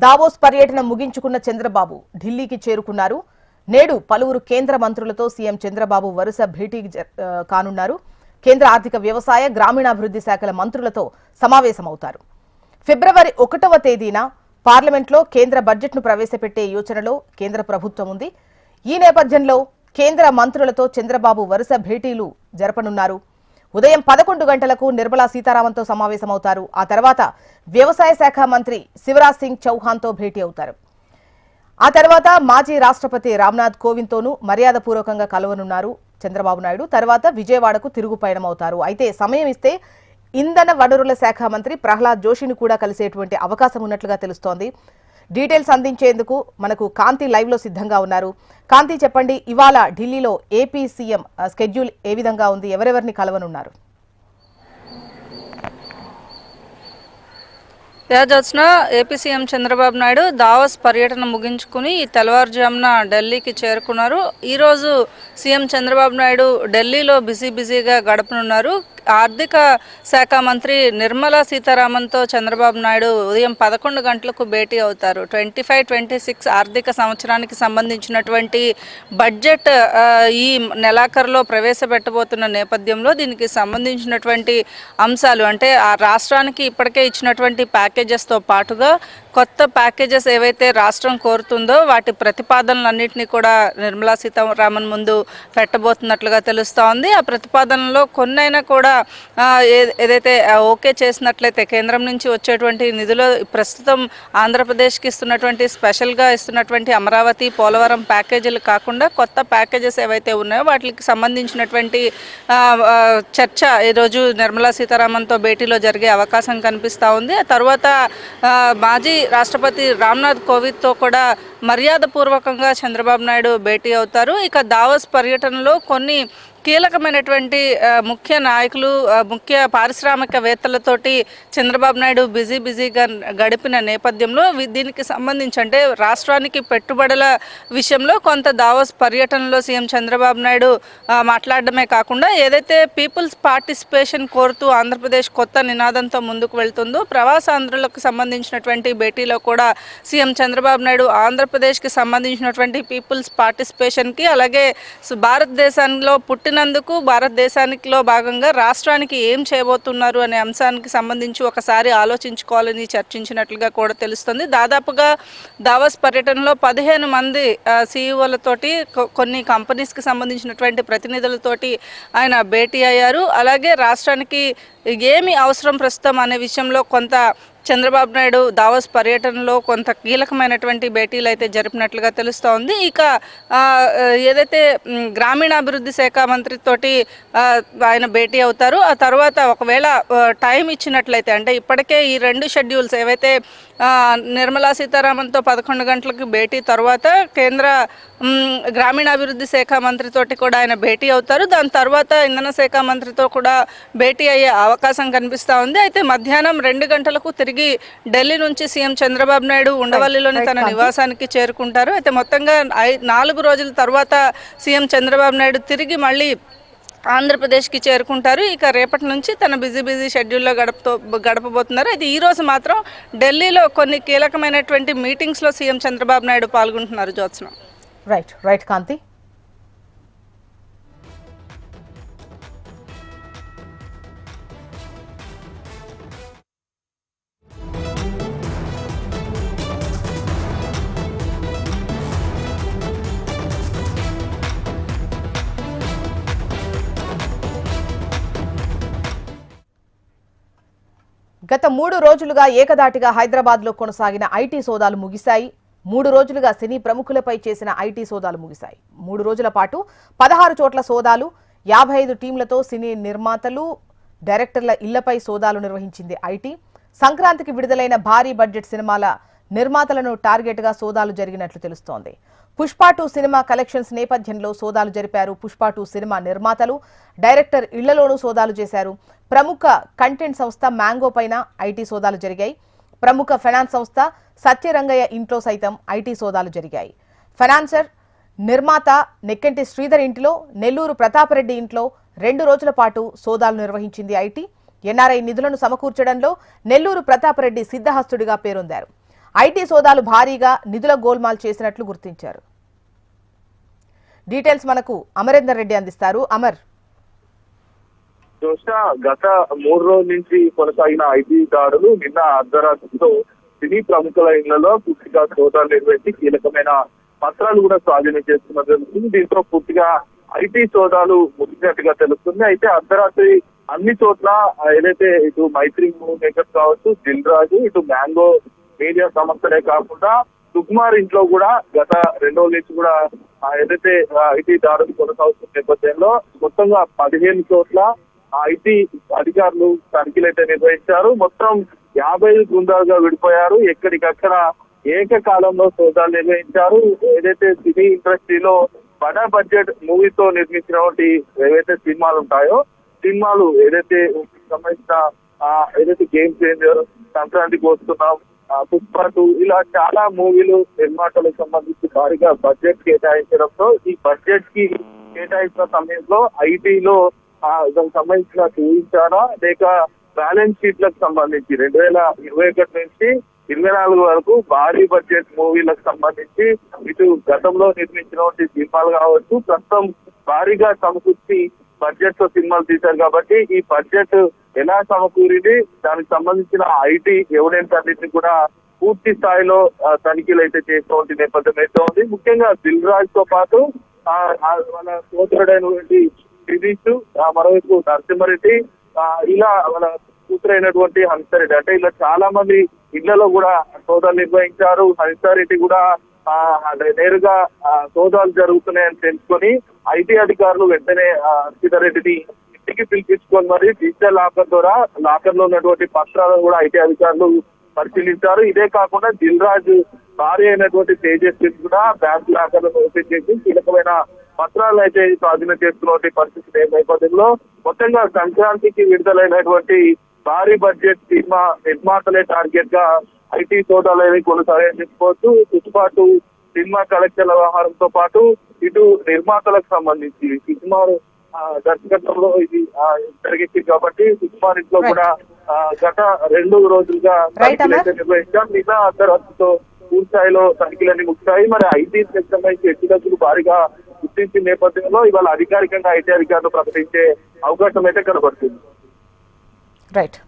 Davos పర్యటన ముగించుకున్న చంద్రబాబు ఢిల్లీకి చేరుకున్నారు. నేడు పలువురు కేంద్ర మంత్రులతో సీఎం చంద్రబాబు వరుస భేటీకి కానున్నారు. కేంద్ర ఆర్థిక వ్యవసాయ గ్రామీణాభివృద్ధి శాఖల మంత్రులతో సమావేశమవుతారు. ఫిబ్రవరి 1వ తేదీన పార్లమెంట్లో కేంద్ర బడ్జెట్ను ప్రవేశపెట్టే యోచనలో కేంద్ర ప్రభుత్వం ఉంది. ఈ నేపథ్యంలో కేంద్ర మంత్రులతో చంద్రబాబు వరుస భేటీలు జరపనున్నారు. ఉదయం 11 గంటలకు నిర్మలా సీతారామన్తో సమావేశమవుతారు. ఆ తర్వాత వ్యవసాయ శాఖ మంత్రి శివరాజ్ సింగ్ చౌహాన్తో భేటీ అవుతారు. ఆ తర్వాత మాజీ రాష్ట్రపతి రామ్నాథ్ కోవింద్తోనూ మర్యాదపూర్వకంగా కలవనున్నారు చంద్రబాబు నాయుడు. తర్వాత విజయవాడకు తిరుగు పయనమవుతారు. అయితే సమయం ఇస్తే ఇంధన వనరుల శాఖ మంత్రి ప్రహ్లాద్ జోషిని కూడా కలిసేటువంటి అవకాశం ఉన్నట్లుగా తెలుస్తోంది. డీటెయిల్స్ అందించేందుకు మనకు కాంతి లైవ్ లో సిద్ధంగా ఉన్నారు. కాంతి, చెప్పండి, ఇవాళ ఢిల్లీలో ఏపీ సీఎం స్కెడ్యూల్ ఏ విధంగా ఉంది? ఎవరెవరిని కలవనున్నారు? Jyotsna, AP CM Chandrababu Naidu Davos పర్యటన ముగించుకుని తెల్లవారుజామున ఢిల్లీకి చేరుకున్నారు. ఈరోజు సీఎం చంద్రబాబు నాయుడు ఢిల్లీలో బిజీగా గడపనున్నారు. ఆర్థిక శాఖ మంత్రి నిర్మలా సీతారామన్తో చంద్రబాబు నాయుడు ఉదయం 11 గంటలకు భేటీ అవుతారు. 25-26 ఆర్థిక సంవత్సరానికి సంబంధించినటువంటి బడ్జెట్ ఈ నెలాఖరులో ప్రవేశపెట్టబోతున్న నేపథ్యంలో దీనికి సంబంధించినటువంటి అంశాలు, అంటే ఆ రాష్ట్రానికి ఇప్పటికే ఇచ్చినటువంటి ప్యాకేజెస్తో పాటుగా కొత్త ప్యాకేజెస్ ఏవైతే రాష్ట్రం కోరుతుందో వాటి ప్రతిపాదనలన్నింటినీ కూడా నిర్మలా సీతారామన్ ముందు పెట్టబోతున్నట్లుగా తెలుస్తూ ఉంది. ఆ ప్రతిపాదనలో కొన్నైనా కూడా ఏదైతే ఓకే చేసినట్లయితే కేంద్రం నుంచి వచ్చేటువంటి నిధులు ప్రస్తుతం ఆంధ్రప్రదేశ్కి ఇస్తున్నటువంటి స్పెషల్గా ఇస్తున్నటువంటి అమరావతి, పోలవరం ప్యాకేజీలు కాకుండా కొత్త ప్యాకేజెస్ ఏవైతే ఉన్నాయో వాటికి సంబంధించినటువంటి చర్చ ఈరోజు నిర్మలా సీతారామన్తో భేటీలో జరిగే అవకాశం కనిపిస్తూ ఉంది. ఆ తర్వాత మాజీ రాష్ట్రపతి రామ్నాథ్ కోవింద్తో కూడా మర్యాదపూర్వకంగా చంద్రబాబు నాయుడు భేటీ అవుతారు. ఇక దావోస్ పర్యటనలో కొన్ని కీలకమైనటువంటి ముఖ్య నాయకులు, ముఖ్య పారిశ్రామికవేత్తలతోటి చంద్రబాబు నాయుడు బిజీగా గడిపిన నేపథ్యంలో దీనికి సంబంధించి, అంటే రాష్ట్రానికి పెట్టుబడుల విషయంలో కొంత దావోస్ పర్యటనలో సీఎం చంద్రబాబు నాయుడు మాట్లాడడమే కాకుండా ఏదైతే పీపుల్స్ పార్టిసిపేషన్ కోరుతూ ఆంధ్రప్రదేశ్ కొత్త నినాదంతో ముందుకు వెళ్తుందో ప్రవాసాంధ్రులకు సంబంధించినటువంటి భేటీలో కూడా సీఎం చంద్రబాబు నాయుడు ఆంధ్రప్రదేశ్కి సంబంధించినటువంటి పీపుల్స్ పార్టిసిపేషన్కి, అలాగే భారతదేశంలో పుట్టినందుకు భారతదేశానికిలో భాగంగా రాష్ట్రానికి ఏం చేయబోతున్నారు అనే అంశానికి సంబంధించి ఒకసారి ఆలోచించుకోవాలని చర్చించినట్లుగా కూడా తెలుస్తుంది. దాదాపుగా దావోస్ పర్యటనలో 15 మంది సీఈఓలతోటి, కొన్ని కంపెనీస్కి సంబంధించినటువంటి ప్రతినిధులతోటి ఆయన భేటీ అయ్యారు. అలాగే రాష్ట్రానికి ఏమి అవసరం ప్రస్తుతం అనే విషయంలో కొంత చంద్రబాబు నాయుడు దావోస్ పర్యటనలో కొంత కీలకమైనటువంటి భేటీలు అయితే జరిపినట్లుగా తెలుస్తూ ఉంది. ఇక ఏదైతే గ్రామీణాభివృద్ధి శాఖ మంత్రితోటి ఆయన భేటీ అవుతారు. ఆ తర్వాత ఒకవేళ టైం ఇచ్చినట్లయితే, అంటే ఇప్పటికే ఈ 2 షెడ్యూల్స్ ఏవైతే నిర్మలా సీతారామన్తో 11 గంటలకు భేటీ తర్వాత కేంద్ర గ్రామీణాభివృద్ధి శాఖ మంత్రితోటి కూడా ఆయన భేటీ అవుతారు. దాని తర్వాత ఇంధన శాఖ మంత్రితో కూడా భేటీ అయ్యే అవకాశం కనిపిస్తూ ఉంది. అయితే మధ్యాహ్నం 2 గంటలకు తిరిగి ఢిల్లీ నుంచి సీఎం చంద్రబాబు నాయుడు ఉండవల్లిలోని తన నివాసానికి చేరుకుంటారు. అయితే మొత్తంగా 4 రోజుల తర్వాత సీఎం చంద్రబాబు నాయుడు తిరిగి మళ్ళీ ఆంధ్రప్రదేశ్కి చేరుకుంటారు. ఇక రేపటి నుంచి తన బిజీ షెడ్యూల్లో గడపబోతున్నారు. అయితే ఈరోజు మాత్రం ఢిల్లీలో కొన్ని కీలకమైనటువంటి మీటింగ్స్లో సీఎం చంద్రబాబు నాయుడు పాల్గొంటున్నారు. జ్యోత్స్న. రైట్ కాంతి. గత 3 రోజులుగా ఏకదాటిగా హైదరాబాద్లో కొనసాగిన ఐటీ సోదాలు ముగిశాయి. 3 రోజులుగా సినీ ప్రముఖులపై చేసిన ఐటీ సోదాలు ముగిశాయి. 3 రోజుల పాటు 16 చోట్ల సోదాలు, 55 టీంలతో సినీ నిర్మాతలు, డైరెక్టర్ల ఇళ్లపై సోదాలు నిర్వహించింది ఐటీ. సంక్రాంతికి విడుదలైన భారీ బడ్జెట్ సినిమాల నిర్మాతలను టార్గెట్గా సోదాలు జరిగినట్లు తెలుస్తోంది. పుష్ప 2 సినిమా కలెక్షన్స్ నేపథ్యంలో సోదాలు జరిపారు. పుష్ప 2 సినిమా నిర్మాతలు, డైరెక్టర్ ఇళ్లలోనూ సోదాలు చేశారు. ప్రముఖ కంటెంట్ సంస్థ మ్యాంగో పైన ఐటీ సోదాలు జరిగాయి. ప్రముఖ ఫైనాన్స్ సంస్థ సత్యరంగయ్య ఇంట్లో సైతం ఐటీ సోదాలు జరిగాయి. ఫైనాన్సర్, నిర్మాత నెక్కంటి శ్రీధర్ ఇంటిలో, నెల్లూరు ప్రతాపరెడ్డి ఇంట్లో 2 రోజుల పాటు సోదాలు నిర్వహించింది ఐటీ. ఎన్ఆర్ఐ నిధులను సమకూర్చడంలో నెల్లూరు ప్రతాపరెడ్డి సిద్ధహస్తుడిగా పేరొందారు. ఐటీ సోదాలు భారీగా నిధుల గోల్మాల్ చేసినట్లు గుర్తించారు. డీటెయిల్స్ మనకు అమరేందర్ రెడ్డి అందిస్తారు. అమర్, చూసిన గత 3 రోజుల నుంచి కొనసాగిన ఐటీ దాడులు నిన్న అర్ధరాత్రితో సినీ ప్రముఖుల ఇళ్లలో పూర్తిగా సోదాలు నిర్వహించి కీలకమైన పత్రాలు కూడా స్వాధీనం చేసుకున్నది తెలుస్తుంది. దీంతో పూర్తిగా ఐటీ సోదాలు ముగిసినట్టుగా తెలుస్తుంది. అయితే అర్ధరాత్రి అన్ని చోట్ల ఏదైతే ఇటు మైత్రి మూవీ మేకర్స్ కావచ్చు, దిల్ రాజు, ఇటు మ్యాంగో మీడియా సంస్థలే కాకుండా సుకుమార్ ఇంట్లో కూడా గత 2 రోజుల నుంచి కూడా ఏదైతే ఐటీ దాడులు కొనసాగుతున్న నేపథ్యంలో మొత్తంగా 15 చోట్ల ఐటీ అధికారులు తనిఖీలు అయితే నిర్వహించారు. మొత్తం 50 బృందాలుగా విడిపోయారు. ఎక్కడికక్కడ ఏకకాలంలో సోదాలు నిర్వహించారు. ఏదైతే సినీ ఇండస్ట్రీలో బడా బడ్జెట్ మూవీతో నిర్మించినటువంటి ఏవైతే సినిమాలు ఉంటాయో, సినిమాలు ఏదైతే సంబంధించిన ఏదైతే గేమ్ చేంజర్, సంక్రాంతికి వస్తున్నాం, పుష్ప 2 ఇలా చాలా మూవీలు నిర్మాతలకు సంబంధించి భారీగా బడ్జెట్ కేటాయించడంతో ఈ బడ్జెట్ కి కేటాయించిన సమయంలో ఐటీలో దానికి సంబంధించిన చూపించారా లేక బ్యాలెన్స్ షీట్లకు సంబంధించి 2021 నుంచి 24 వరకు భారీ బడ్జెట్ మూవీలకు సంబంధించి ఇటు గతంలో నిర్మించినటువంటి సినిమాలు కావచ్చు, ప్రస్తుతం భారీగా సమకూర్చి బడ్జెట్ తో సినిమాలు తీశారు కాబట్టి ఈ బడ్జెట్ ఎలా సమకూరింది, దానికి సంబంధించిన ఐటీ ఎవిడెన్స్ అన్నింటినీ కూడా పూర్తి స్థాయిలో తనిఖీలు అయితే చేసినటువంటి నేపథ్యం అయితే ఉంది. ముఖ్యంగా దిల్ రాజ్ తో పాటు వాళ్ళ సోదరుడైనటువంటి దిలీష్, మరోవైపు నరసింహారెడ్డి, ఇలా వాళ్ళ కూతురైనటువంటి హన్సారెడ్డి, అంటే ఇలా చాలా మంది ఇళ్లలో కూడా సోదాలు నిర్వహించారు. హన్సారెడ్డి కూడా నేరుగా సోదాలు జరుగుతున్నాయని తెలుసుకొని ఐటీ అధికారులు వెంటనే హన్సితారెడ్డిని ఇంటికి పిలిపించుకొని మరి డిజిటల్ లాకర్ ద్వారా లాకర్ లో ఉన్నటువంటి పత్రాలను కూడా ఐటీ అధికారులు పరిశీలించారు. ఇదే కాకుండా దిల్ రాజు భార్య అయినటువంటి తేజస్వి కూడా బ్యాంక్ లాకర్లను ఓపెన్ చేసి కీలకమైన పత్రాలు అయితే స్వాధీనం చేసుకున్నటువంటి పరిస్థితి నేపథ్యంలో మొత్తంగా సంక్రాంతికి విడుదలైనటువంటి భారీ బడ్జెట్ సినిమా నిర్మాతలే టార్గెట్ గా ఐటీ సోదాలు అనేవి కొనసాగాయని చెప్పుకోవచ్చు. పుష్ప 2 సినిమా కలెక్షన్ల వ్యవహారంతో పాటు ఇటు నిర్మాతలకు సంబంధించి సుకుమార్ దర్శకత్వంలో ఇది జరిగింది కాబట్టి సుకుమార్ ఇంట్లో కూడా గత 2 రోజులుగా తనిఖీలు అయితే నిర్వహించాం. నిన్న అర్ధరాత్రితో పూర్తి స్థాయిలో తనిఖీలన్నీ ముగిశాయి. మరి ఐటీ సంబంధించి ఎత్తుగతులు భారీగా గుర్తించిన నేపథ్యంలో ఇవాళ అధికారికంగా ఐటీ అధికారులు ప్రకటించే అవకాశం అయితే కనబడుతుంది. రైట్.